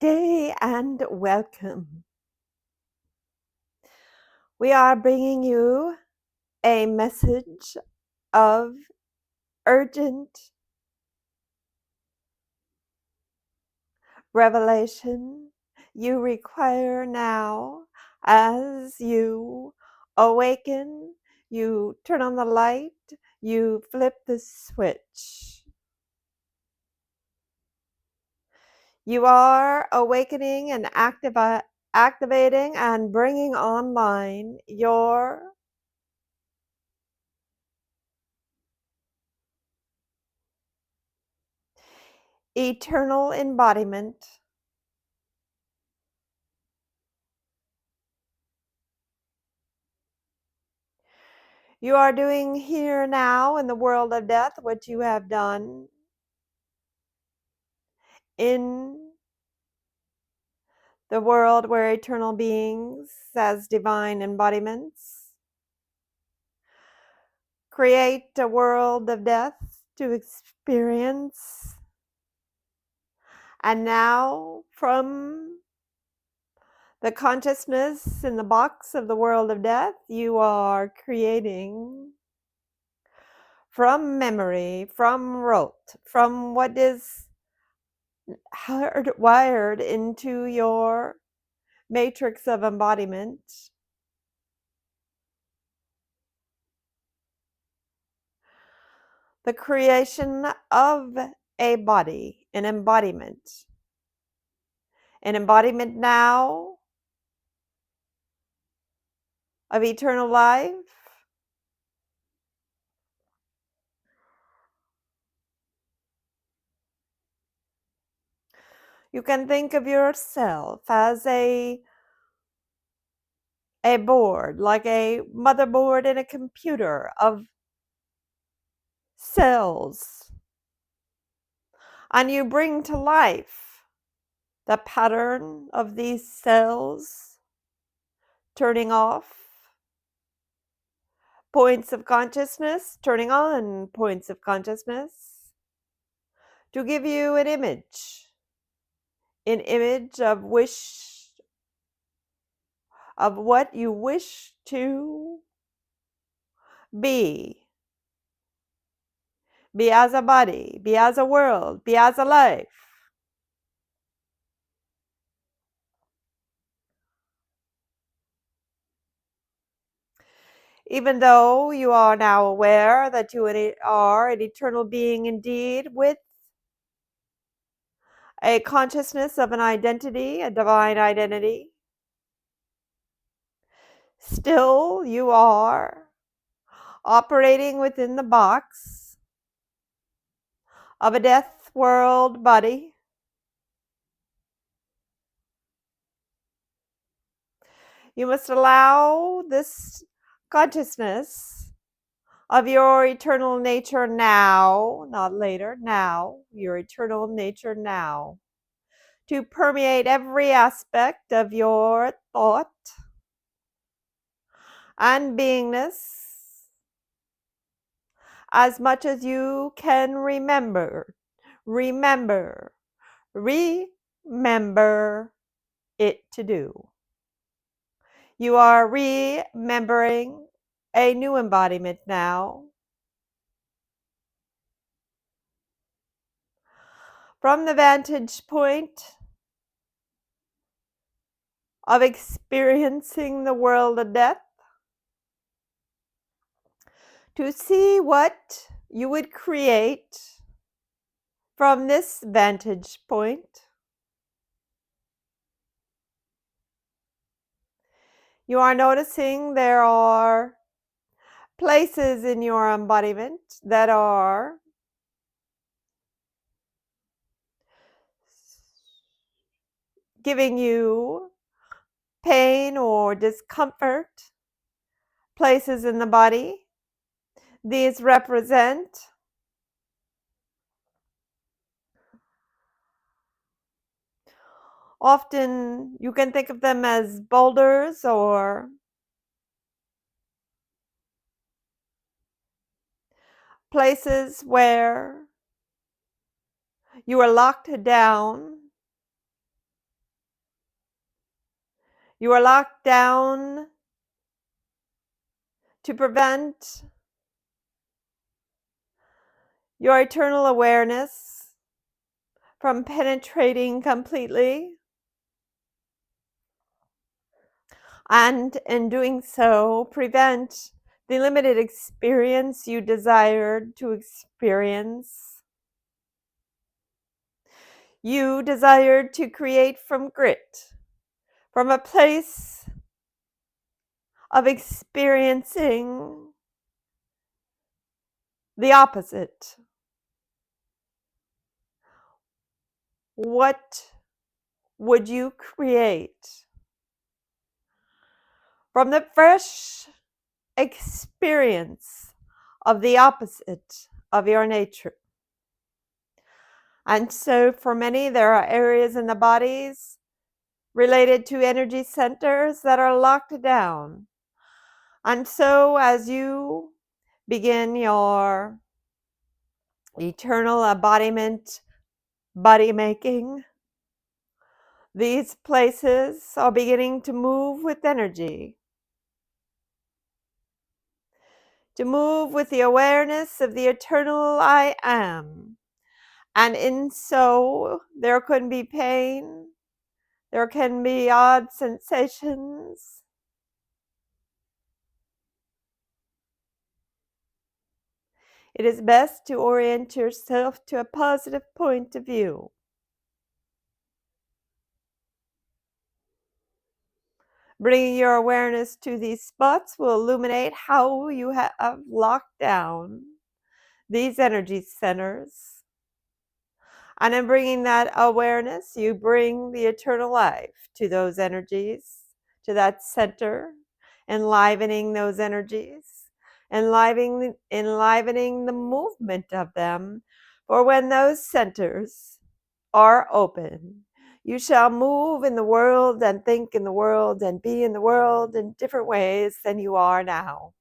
day and welcome. We are bringing you a message of urgent revelation you require now as you awaken, you turn on the light, you flip the switch. You are awakening and activating and bringing online your eternal embodiment. You are doing here now in the world of death what you have done in the world where eternal beings as divine embodiments create a world of death to experience. And now from the consciousness in the box of the world of death, you are creating from memory, from rote, from what is hardwired into your matrix of embodiment, the creation of a body, an embodiment now of eternal life. You can think of yourself as a board, like a motherboard in a computer of cells, and you bring to life the pattern of these cells turning off points of consciousness, turning on points of consciousness to give you an image of what you wish to be as a body, be as a world, be as a life. Even though you are now aware that you are an eternal being indeed, with a consciousness of an identity, a divine identity, still you are operating within the box of a death world body. You must allow this consciousness of your eternal nature now, not later, now, your eternal nature now, to permeate every aspect of your thought and beingness as much as you can remember it to do. You are remembering a new embodiment now. From the vantage point of experiencing the world of death, to see what you would create from this vantage point. You are noticing there are places in your embodiment that are giving you pain or discomfort, places in the body. These represent often, you can think of them as boulders or places where you are locked down You are locked down to prevent your eternal awareness from penetrating completely, and in doing so, prevent the limited experience you desired to experience. You desired to create from grit, from a place of experiencing the opposite. What would you create from the fresh experience of the opposite of your nature? And so for many, there are areas in the bodies related to energy centers that are locked down. And so as you begin your eternal embodiment body making, these places are beginning to move with energy, to move with the awareness of the eternal I am. And in so, there can be pain, there can be odd sensations. It is best to orient yourself to a positive point of view. Bringing your awareness to these spots will illuminate how you have locked down these energy centers. And in bringing that awareness, you bring the eternal life to those energies, to that center, enlivening those energies, enlivening the movement of them. For when those centers are open, you shall move in the world and think in the world and be in the world in different ways than you are now.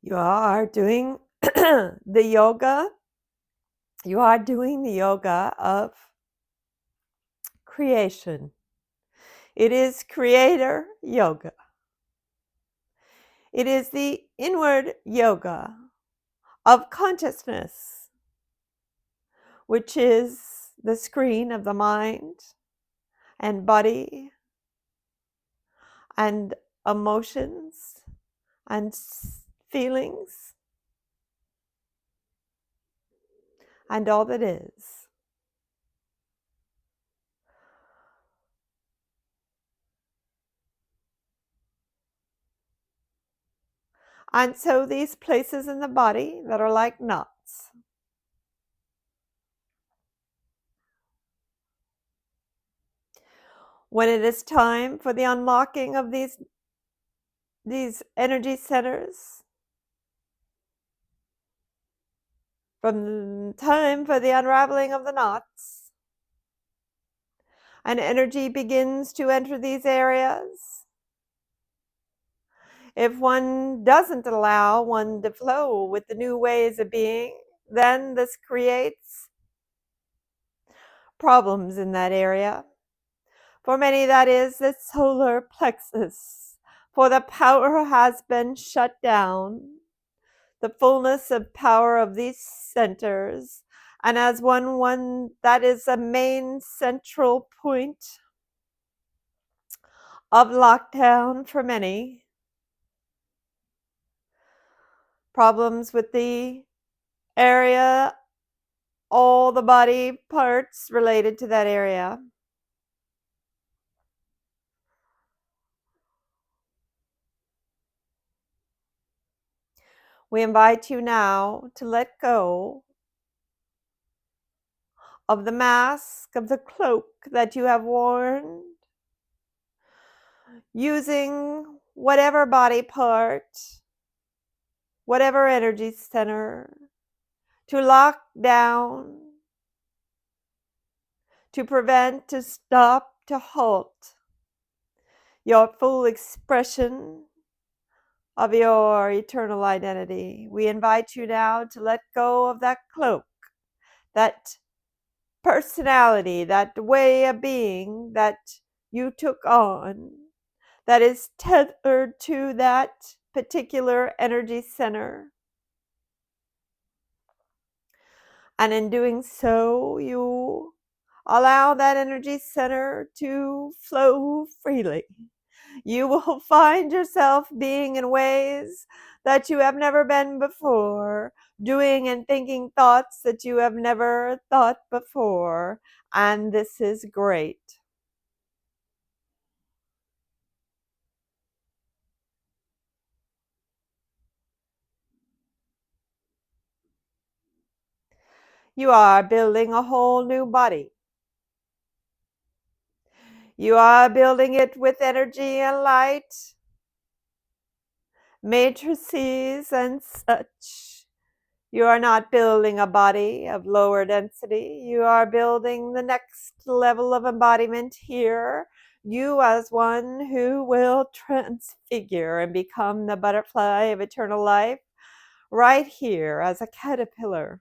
You are doing the yoga. You are doing the yoga of creation. It is creator yoga. It is the inward yoga of consciousness, which is the screen of the mind and body and emotions and feelings and all that is. And so these places in the body that are like knots, when it is time for the unlocking of these energy centers, from time for the unraveling of the knots, and energy begins to enter these areas. If one doesn't allow one to flow with the new ways of being, then this creates problems in that area. For many, that is the solar plexus, for the power has been shut down, the fullness of power of these centers. And as one that is a main central point of lockdown for many. Problems with the area, all the body parts related to that area. We invite you now to let go of the mask, of the cloak that you have worn, using whatever body part, whatever energy center, to lock down, to prevent, to stop, to halt your full expression of your eternal identity. We invite you now to let go of that cloak, that personality, that way of being that you took on, that is tethered to that particular energy center. And in doing so, you allow that energy center to flow freely. You will find yourself being in ways that you have never been before, doing and thinking thoughts that you have never thought before, and this is great. You are building a whole new body. You are building it with energy and light, matrices and such. You are not building a body of lower density. You are building the next level of embodiment here. You as one who will transfigure and become the butterfly of eternal life right here as a caterpillar.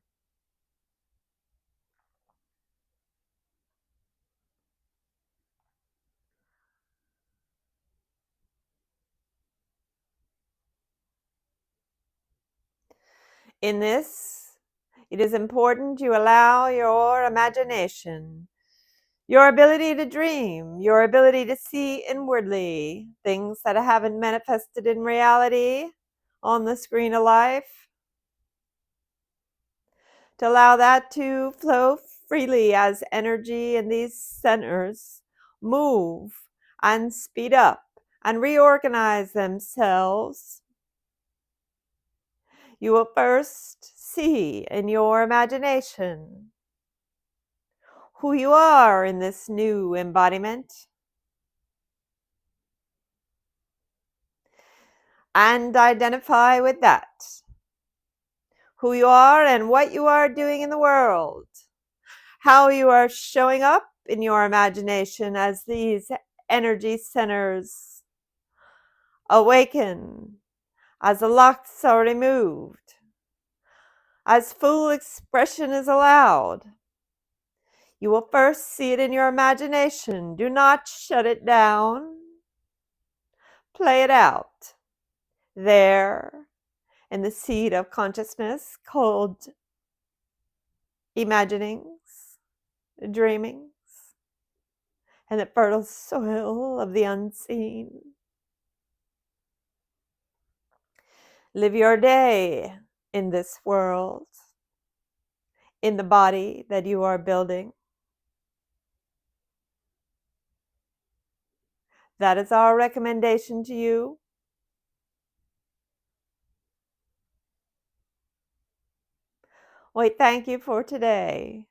In this, it is important you allow your imagination, your ability to dream, your ability to see inwardly things that haven't manifested in reality on the screen of life, to allow that to flow freely as energy in these centers move and speed up and reorganize themselves. You will first see in your imagination who you are in this new embodiment, and identify with that. Who you are and what you are doing in the world. How you are showing up in your imagination as these energy centers awaken, as the locks are removed, as full expression is allowed. You will first see it in your imagination. Do not shut it down. Play it out. There, in the seed of consciousness called imaginings, dreamings, and the fertile soil of the unseen. Live your day in this world, in the body that you are building. That is our recommendation to you. We thank you for today.